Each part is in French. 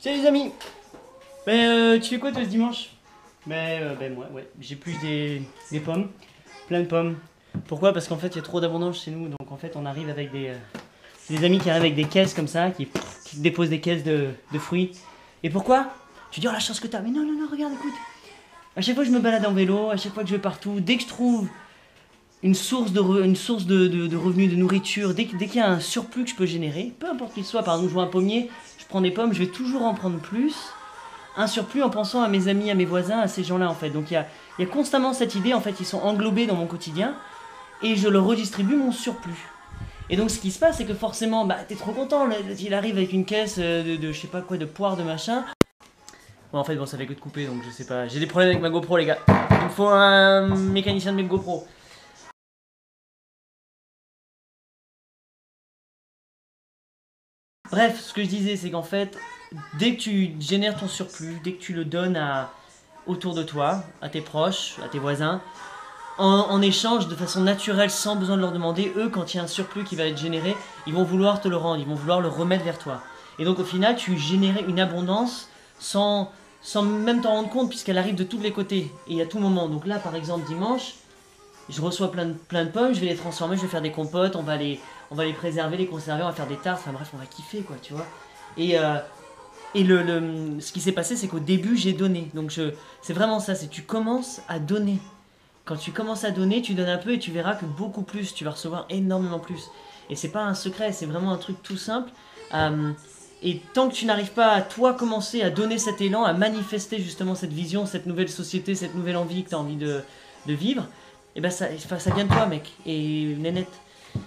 Salut les amis. Tu fais quoi toi ce dimanche? Moi, ouais, j'épluche des pommes, plein de pommes. Pourquoi? Parce qu'en fait il y a trop d'abondance chez nous, donc en fait on arrive avec des amis qui arrivent avec des caisses comme ça, qui déposent des caisses de fruits. Et pourquoi? Tu dis oh la chance que t'as, mais non, non, non, regarde, écoute. À chaque fois que je me balade en vélo, à chaque fois que je vais partout, dès que je trouve une source de revenus, de nourriture, dès qu'il y a un surplus que je peux générer, peu importe qu'il soit, par exemple je vois un pommier, je prends des pommes, je vais toujours en prendre plus, un surplus en pensant à mes amis, à mes voisins, à ces gens-là en fait. Donc il y a constamment cette idée, en fait ils sont englobés dans mon quotidien, et je leur redistribue mon surplus. Et donc ce qui se passe c'est que forcément, bah t'es trop content, il arrive avec une caisse de je sais pas quoi, de poire, de machin. Bon en fait bon ça fait que de couper donc je sais pas, j'ai des problèmes avec ma GoPro les gars, il me faut un mécanicien de mes GoPro. Bref, ce que je disais, c'est qu'en fait, dès que tu génères ton surplus, dès que tu le donnes autour de toi, à tes proches, à tes voisins, en échange, de façon naturelle, sans besoin de leur demander, eux, quand il y a un surplus qui va être généré, ils vont vouloir te le rendre, ils vont vouloir le remettre vers toi. Et donc au final, tu génères une abondance sans même t'en rendre compte, puisqu'elle arrive de tous les côtés et à tout moment. Donc là, par exemple, dimanche, je reçois plein de pommes, je vais les transformer, je vais faire des compotes, on va les préserver, les conserver, on va faire des tartes, enfin bref, on va kiffer quoi, tu vois. Et, euh, et ce qui s'est passé, c'est qu'au début, j'ai donné. Donc c'est vraiment ça, c'est tu commences à donner. Quand tu commences à donner, tu donnes un peu et tu verras que beaucoup plus, tu vas recevoir énormément plus. Et c'est pas un secret, c'est vraiment un truc tout simple. Euh, et tant que tu n'arrives pas à toi commencer à donner cet élan, à manifester justement cette vision, cette nouvelle société, cette nouvelle envie que tu as envie de vivre, et ben ça vient de toi mec. Et nénette,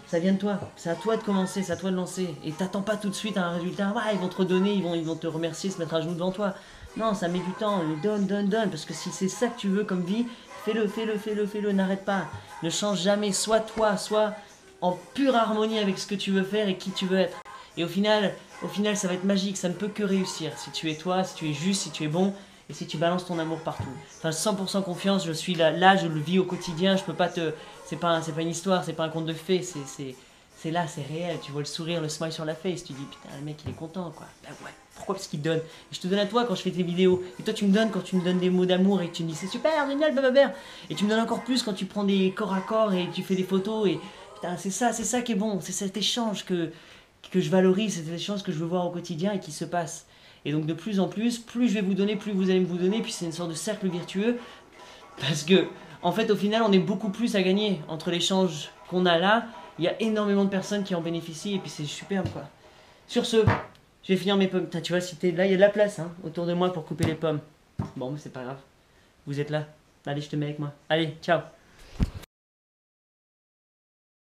ça vient de toi. C'est à toi de commencer, c'est à toi de lancer. Et t'attends pas tout de suite un résultat. Ouais, ils vont te redonner, ils vont te remercier, se mettre à genoux devant toi. Non, ça met du temps. Donne, donne, donne. Parce que si c'est ça que tu veux comme vie, fais-le, fais-le, fais-le, fais-le. N'arrête pas. Ne change jamais. Sois toi, sois en pure harmonie avec ce que tu veux faire et qui tu veux être. Et au final, ça va être magique. Ça ne peut que réussir. Si tu es toi, si tu es juste, si tu es bon. Et si tu balances ton amour partout. Enfin, 100% confiance, je suis là, je le vis au quotidien, je peux pas te... C'est pas une histoire, c'est pas un conte de fées, c'est là, c'est réel. Tu vois le sourire, le smile sur la face, tu dis putain, le mec il est content quoi. Bah ouais, pourquoi? Parce qu'il donne. Et je te donne à toi quand je fais tes vidéos. Et toi tu me donnes quand tu me donnes des mots d'amour et que tu me dis c'est super, génial, blablabla. Et tu me donnes encore plus quand tu prends des corps à corps et tu fais des photos. Et putain, c'est ça qui est bon, c'est cet échange que je valorise, c'est cet échange que je veux voir au quotidien et qui se passe. Et donc de plus en plus je vais vous donner, plus vous allez me vous donner, puis c'est une sorte de cercle virtueux. Parce que, en fait, au final, on est beaucoup plus à gagner entre l'échange qu'on a là. Il y a énormément de personnes qui en bénéficient et puis c'est superbe quoi. Sur ce, je vais finir mes pommes. Tu vois, si t'es là, il y a de la place hein, autour de moi pour couper les pommes. Bon, mais c'est pas grave. Vous êtes là. Allez, je te mets avec moi. Allez, ciao.